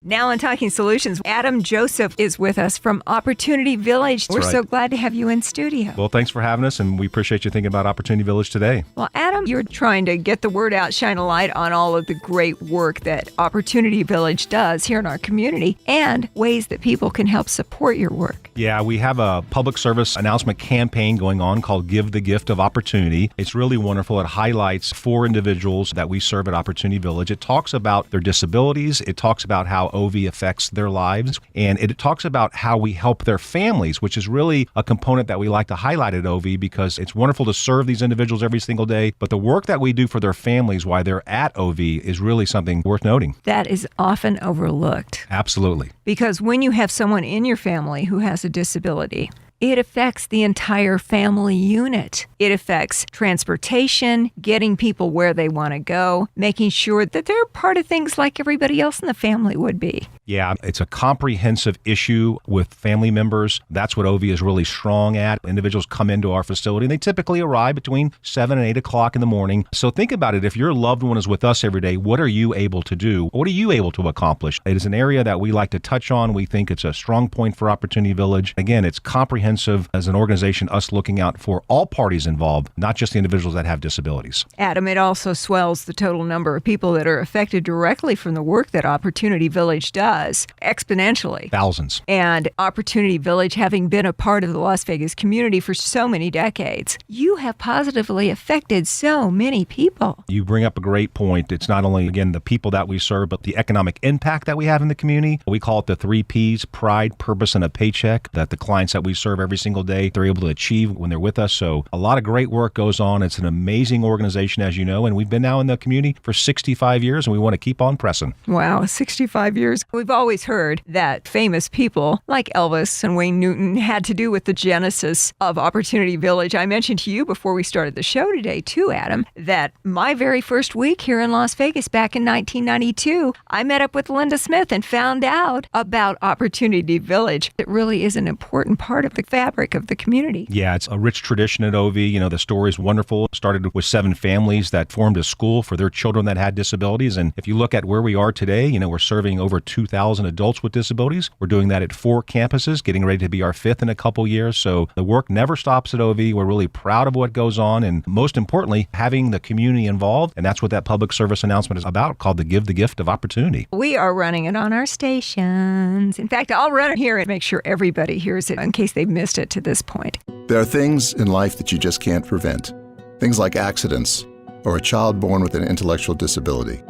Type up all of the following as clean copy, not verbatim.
Now on Talking Solutions, Adam Joseph is with us from Opportunity Village. We're so glad to have you in studio. Well, thanks for having us, and we appreciate you thinking about Opportunity Village today. Well, Adam, you're trying to get the word out, shine a light on all of the great work that Opportunity Village does here in our community and ways that people can help support your work. Yeah, we have a public service announcement campaign going on called Give the Gift of Opportunity. It's really wonderful. It highlights 4 individuals that we serve at Opportunity Village. It talks about their disabilities. It talks about how OV affects their lives. And it talks about how we help their families, which is really a component that we like to highlight at OV because it's wonderful to serve these individuals every single day. But the work that we do for their families while they're at OV is really something worth noting. That is often overlooked. Absolutely. Because when you have someone in your family who has a disability, it affects the entire family unit. It affects transportation, getting people where they want to go, making sure that they're part of things like everybody else in the family would be. Yeah, it's a comprehensive issue with family members. That's what OV is really strong at. Individuals come into our facility and they typically arrive between 7 and 8 o'clock in the morning. So think about it. If your loved one is with us every day, what are you able to do? What are you able to accomplish? It is an area that we like to touch on. We think it's a strong point for Opportunity Village. Again, it's comprehensive as an organization, us looking out for all parties involved, not just the individuals that have disabilities. Adam, it also swells the total number of people that are affected directly from the work that Opportunity Village does exponentially. Thousands. And Opportunity Village, having been a part of the Las Vegas community for so many decades, you have positively affected so many people. You bring up a great point. It's not only, again, the people that we serve, but the economic impact that we have in the community. We call it the 3 Ps, pride, purpose, and a paycheck, that the clients that we serve every single day, they're able to achieve when they're with us. So a lot of great work goes on. It's an amazing organization, as you know, and we've been now in the community for 65 years, and we want to keep on pressing. Wow, 65 years. We've always heard that famous people like Elvis and Wayne Newton had to do with the genesis of Opportunity Village. I mentioned to you before we started the show today, too, Adam, that my very first week here in Las Vegas back in 1992, I met up with Linda Smith and found out about Opportunity Village. It really is an important part of the fabric of the community. Yeah, it's a rich tradition at OV. You know, the story is wonderful. It started with 7 families that formed a school for their children that had disabilities. And if you look at where we are today, you know, we're serving over 2,000 adults with disabilities. We're doing that at 4 campuses, getting ready to be our 5th in a couple years. So the work never stops at OV. We're really proud of what goes on. And most importantly, having the community involved. And that's what that public service announcement is about, called the Give the Gift of Opportunity. We are running it on our stations. In fact, I'll run it here and make sure everybody hears it in case they've missed it to this point. There are things in life that you just can't prevent. Things like accidents or a child born with an intellectual disability.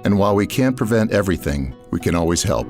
And while we can't prevent everything, we can always help.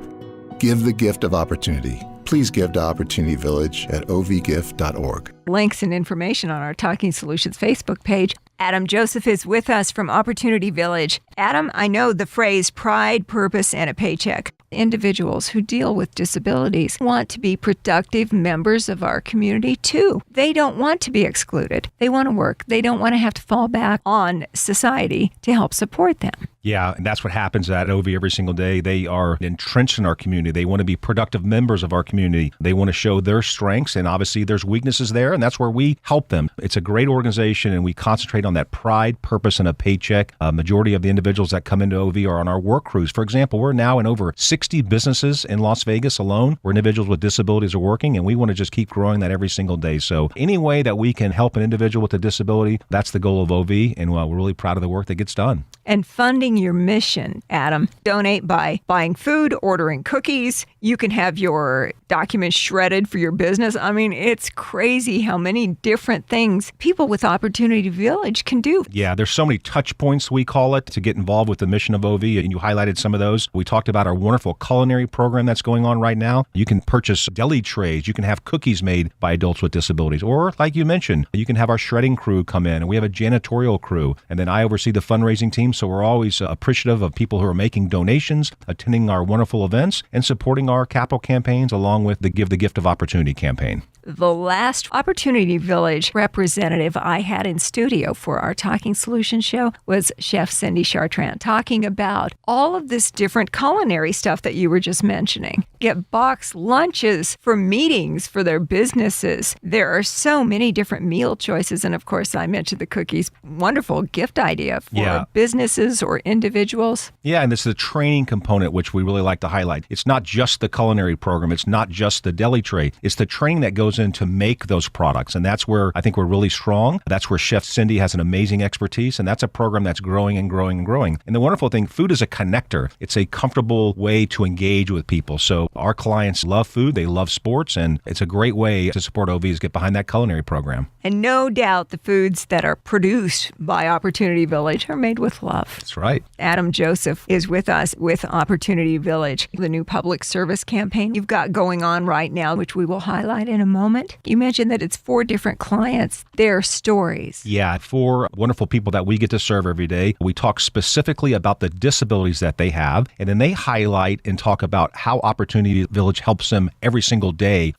Give the gift of opportunity. Please give to Opportunity Village at ovgift.org. Links and information on our Talking Solutions Facebook page. Adam Joseph is with us from Opportunity Village. Adam, I know the phrase pride, purpose, and a paycheck. Individuals who deal with disabilities want to be productive members of our community too. They don't want to be excluded. They want to work. They don't want to have to fall back on society to help support them. Yeah, and that's what happens at OV every single day. They are entrenched in our community. They want to be productive members of our community. They want to show their strengths, and obviously there's weaknesses there, and that's where we help them. It's a great organization, and we concentrate on that pride, purpose, and a paycheck. A majority of the individuals that come into OV are on our work crews. For example, we're now in over 60 businesses in Las Vegas alone where individuals with disabilities are working, and we want to just keep growing that every single day. So any way that we can help an individual with a disability, that's the goal of OV, and we're really proud of the work that gets done. And funding your mission, Adam. Donate by buying food, ordering cookies. You can have your documents shredded for your business. I mean, it's crazy how many different things people with Opportunity Village can do. Yeah, there's so many touch points, we call it, to get involved with the mission of OV, and you highlighted some of those. We talked about our wonderful culinary program that's going on right now. You can purchase deli trays. You can have cookies made by adults with disabilities. Or, like you mentioned, you can have our shredding crew come in, and we have a janitorial crew. And then I oversee the fundraising team, so we're always appreciative of people who are making donations, attending our wonderful events, and supporting our capital campaigns along with the Give the Gift of Opportunity campaign. The last Opportunity Village representative I had in studio for our Talking Solutions show was Chef Cindy Chartrand, talking about all of this different culinary stuff that you were just mentioning. Get box lunches for meetings for their businesses. There are so many different meal choices. And of course, I mentioned the cookies. Wonderful gift idea for businesses or individuals. Yeah, and this is the training component, which we really like to highlight. It's not just the culinary program. It's not just the deli tray. It's the training that goes in to make those products. And that's where I think we're really strong. That's where Chef Cindy has an amazing expertise. And that's a program that's growing and growing and growing. And the wonderful thing, food is a connector. It's a comfortable way to engage with people. So our clients love food. They love sports. And it's a great way to support OVs, get behind that culinary program. And no doubt the foods that are produced by Opportunity Village are made with love. That's right. Adam Joseph is with us with Opportunity Village, the new public service campaign you've got going on right now, which we will highlight in a moment. You mentioned that it's 4 different clients, their stories. Yeah, 4 wonderful people that we get to serve every day. We talk specifically about the disabilities that they have, and then they highlight and talk about how Opportunity Village helps them every single day.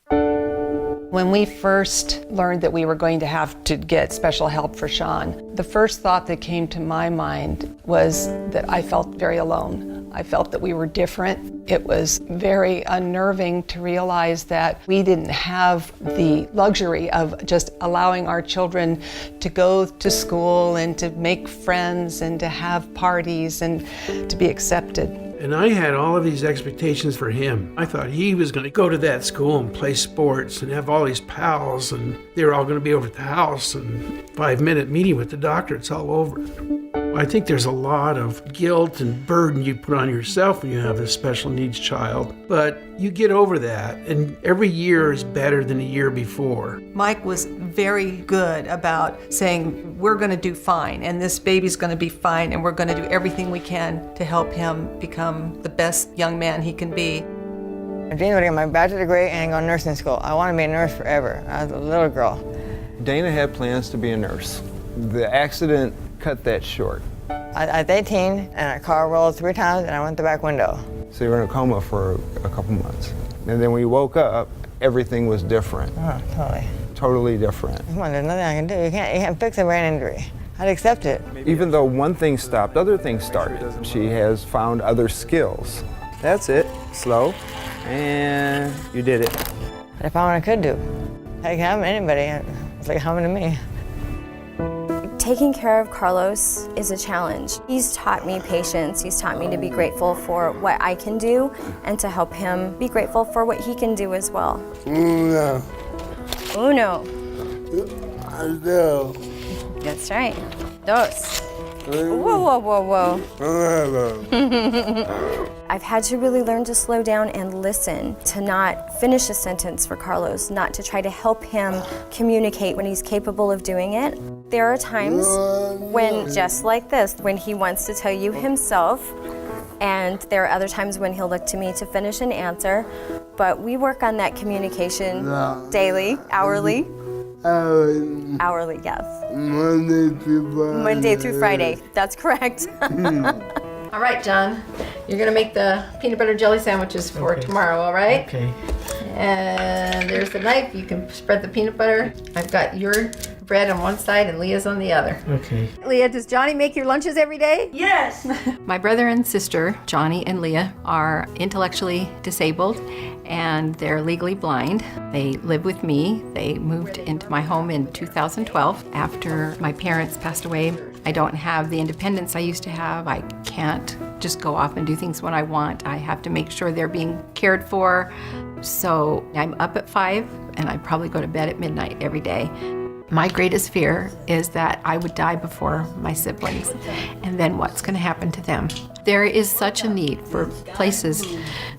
When we first learned that we were going to have to get special help for Sean, the first thought that came to my mind was that I felt very alone. I felt that we were different. It was very unnerving to realize that we didn't have the luxury of just allowing our children to go to school and to make friends and to have parties and to be accepted. And I had all of these expectations for him. I thought he was going to go to that school and play sports and have all these pals, and they were all going to be over at the house, and 5-minute meeting with the doctor, it's all over. I think there's a lot of guilt and burden you put on yourself when you have a special needs child, but you get over that, and every year is better than the year before. Mike was very good about saying, we're going to do fine, and this baby's going to be fine, and we're going to do everything we can to help him become the best young man he can be. I dreamed of getting my bachelor's degree and go to nursing school. I wanted to be a nurse forever. I was a little girl. Dana had plans to be a nurse. The accident cut that short. I was 18, and our car rolled 3 times, and I went the back window. So you were in a coma for a couple months. And then when you woke up, everything was different. Oh, totally. Totally different. Come on, there's nothing I can do. You can't fix a brain injury. I'd accept it. Even though one thing stopped, other things started. She has found other skills. That's it. Slow. And you did it. I found what I could do. It can happen to anybody. It's like it happened to me. Taking care of Carlos is a challenge. He's taught me patience. He's taught me to be grateful for what I can do and to help him be grateful for what he can do as well. Uno. Uno. Dos. That's right. Dos. Whoa, whoa, whoa, whoa. I've had to really learn to slow down and listen, to not finish a sentence for Carlos, not to try to help him communicate when he's capable of doing it. There are times when, just like this, when he wants to tell you himself, and there are other times when he'll look to me to finish an answer, but we work on that communication daily, hourly. Hourly, yes. Monday through Friday. That's correct. All right, John. You're gonna make the peanut butter jelly sandwiches for tomorrow, all right? Okay. And there's the knife. You can spread the peanut butter. I've got your bread on one side and Leah's on the other. Okay. Leah, does Johnny make your lunches every day? Yes. My brother and sister, Johnny and Leah, are intellectually disabled and they're legally blind. They live with me. They moved into my home in 2012 after my parents passed away. I don't have the independence I used to have. I can't just go off and do things when I want. I have to make sure they're being cared for. So I'm up at 5 and I probably go to bed at midnight every day. My greatest fear is that I would die before my siblings, and then what's going to happen to them? There is such a need for places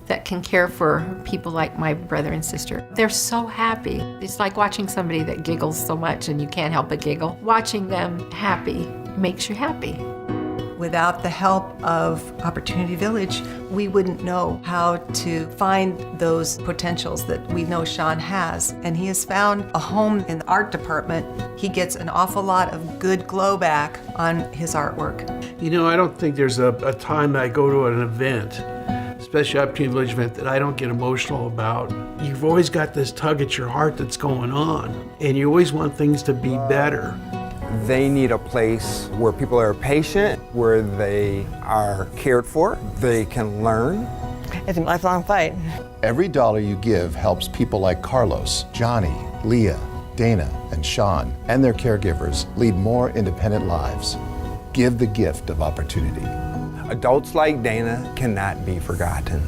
that can care for people like my brother and sister. They're so happy. It's like watching somebody that giggles so much and you can't help but giggle. Watching them happy makes you happy. Without the help of Opportunity Village, we wouldn't know how to find those potentials that we know Sean has. And he has found a home in the art department. He gets an awful lot of good glow back on his artwork. You know, I don't think there's a time I go to an event, Special Opportunity Village event that I don't get emotional about. You've always got this tug at your heart that's going on, and you always want things to be better. They need a place where people are patient, where they are cared for, they can learn. It's a lifelong fight. Every dollar you give helps people like Carlos, Johnny, Leah, Dana, and Sean, and their caregivers lead more independent lives. Give the gift of opportunity. Adults like Dana cannot be forgotten.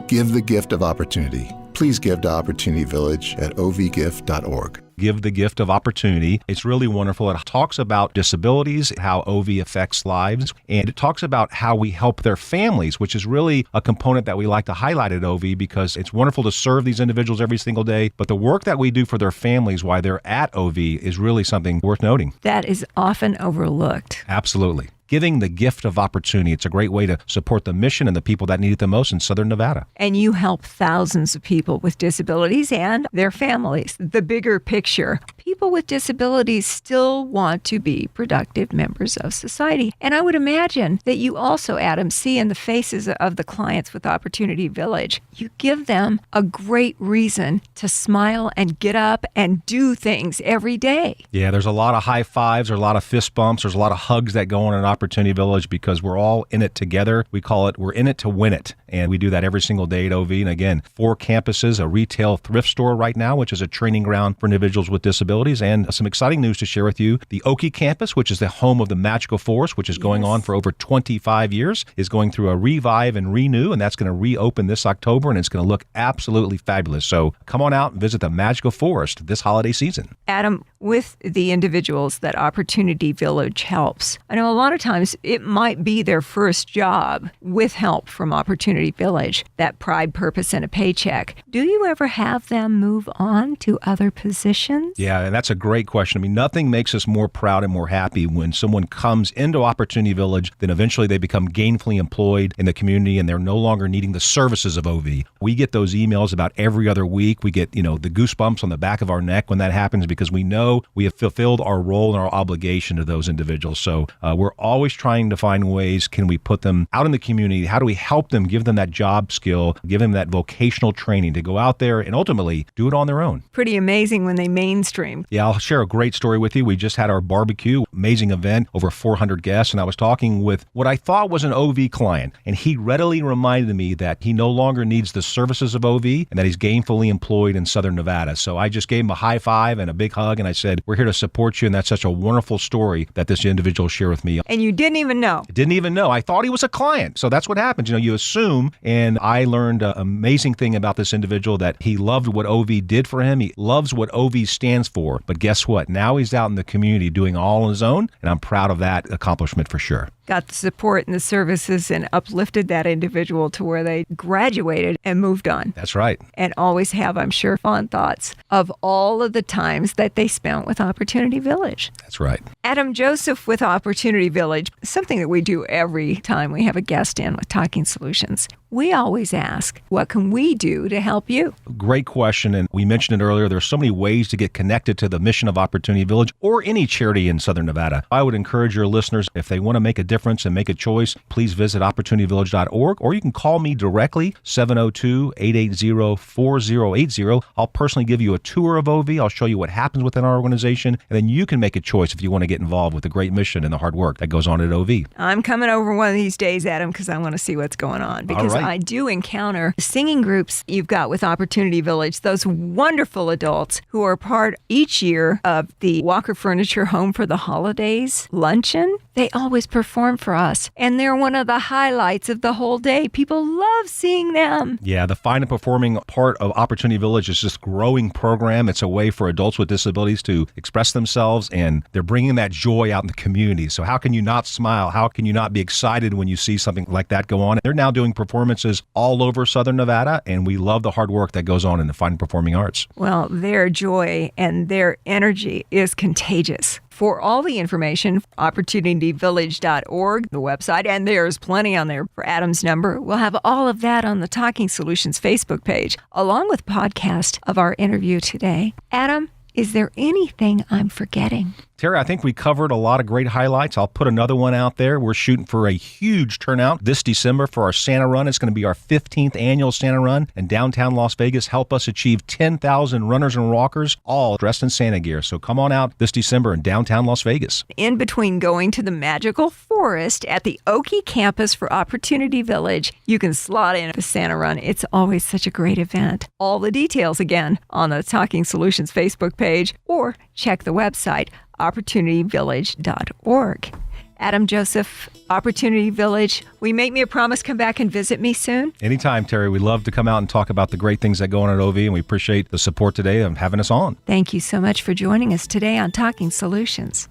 Give the gift of opportunity. Please give to Opportunity Village at ovgift.org. Give the gift of opportunity. It's really wonderful. It talks about disabilities, how OV affects lives, and it talks about how we help their families, which is really a component that we like to highlight at OV because it's wonderful to serve these individuals every single day, but the work that we do for their families while they're at OV is really something worth noting. That is often overlooked. Absolutely. Giving the gift of opportunity. It's a great way to support the mission and the people that need it the most in Southern Nevada. And you help thousands of people with disabilities and their families. The bigger picture, people with disabilities still want to be productive members of society. And I would imagine that you also, Adam, see in the faces of the clients with Opportunity Village, you give them a great reason to smile and get up and do things every day. Yeah, there's a lot of high fives, there's a lot of fist bumps, there's a lot of hugs that go on in Opportunity Village because we're all in it together. We call it, we're in it to win it. And we do that every single day at OV. And again, 4 campuses, a retail thrift store right now, which is a training ground for individuals with disabilities, and some exciting news to share with you. The Oki campus, which is the home of the Magical Forest, which is going on for over 25 years, is going through a revive and renew, and that's going to reopen this October, and it's going to look absolutely fabulous. So come on out and visit the Magical Forest this holiday season. Adam, with the individuals that Opportunity Village helps, I know a lot of times it might be their first job with help from Opportunity Village, that pride, purpose, and a paycheck. Do you ever have them move on to other positions? Yeah, and that's a great question. I mean, nothing makes us more proud and more happy when someone comes into Opportunity Village, then eventually they become gainfully employed in the community and they're no longer needing the services of OV. We get those emails about every other week. We get, the goosebumps on the back of our neck when that happens because we know we have fulfilled our role and our obligation to those individuals. So we're always trying to find ways, can we put them out in the community? How do we help them, give them that job skill, give them that vocational training to go out there and ultimately do it on their own? Pretty amazing when they mainstream. Yeah, I'll share a great story with you. We just had our barbecue, amazing event, over 400 guests, and I was talking with what I thought was an OV client, and he readily reminded me that he no longer needs the services of OV and that he's gainfully employed in Southern Nevada. So I just gave him a high five and a big hug, and I said, we're here to support you, and that's such a wonderful story that this individual shared with me. And you didn't even know. Didn't even know. I thought he was a client. So that's what happens. You assume. And I learned an amazing thing about this individual, that he loved what OV did for him. He loves what OV stands for. But guess what? Now he's out in the community doing all on his own. And I'm proud of that accomplishment for sure. Got the support and the services and uplifted that individual to where they graduated and moved on. That's right. And always have, I'm sure, fond thoughts of all of the times that they spent with Opportunity Village. That's right. Adam Joseph with Opportunity Village, something that we do every time we have a guest in with Talking Solutions. We always ask, what can we do to help you? Great question. And we mentioned it earlier. There's so many ways to get connected to the mission of Opportunity Village or any charity in Southern Nevada. I would encourage your listeners, if they want to make a difference and make a choice, please visit opportunityvillage.org, or you can call me directly, 702-880-4080. I'll personally give you a tour of OV. I'll show you what happens within our organization, and then you can make a choice if you want to get involved with the great mission and the hard work that goes on at OV. I'm coming over one of these days, Adam, because I want to see what's going on. Because I do encounter singing groups you've got with Opportunity Village, those wonderful adults who are part each year of the Walker Furniture Home for the Holidays luncheon. They always perform for us, and they're one of the highlights of the whole day. People love seeing them. Yeah, the fine and performing part of Opportunity Village is this growing program. It's a way for adults with disabilities to express themselves, and they're bringing that joy out in the community. So how can you not smile? How can you not be excited when you see something like that go on? They're now doing performances all over Southern Nevada, and we love the hard work that goes on in the fine and performing arts. Well, their joy and their energy is contagious. For all the information, opportunityvillage.org, the website, and there's plenty on there for Adam's number. We'll have all of that on the Talking Solutions Facebook page, along with podcast of our interview today. Adam, Is there anything I'm forgetting? Terry, I think we covered a lot of great highlights. I'll put another one out there. We're shooting for a huge turnout this December for our Santa Run. It's going to be our 15th annual Santa Run in downtown Las Vegas. Help us achieve 10,000 runners and walkers, all dressed in Santa gear. So come on out this December in downtown Las Vegas. In between going to the magical forest at the Oki campus for Opportunity Village, you can slot in the Santa Run. It's always such a great event. All the details again on the Talking Solutions Facebook page, or check the website opportunityvillage.org. Adam Joseph, Opportunity Village, will you make me a promise, come back and visit me soon? Anytime, Terry. We'd love to come out and talk about the great things that go on at OV, and we appreciate the support today of having us on. Thank you so much for joining us today on Talking Solutions.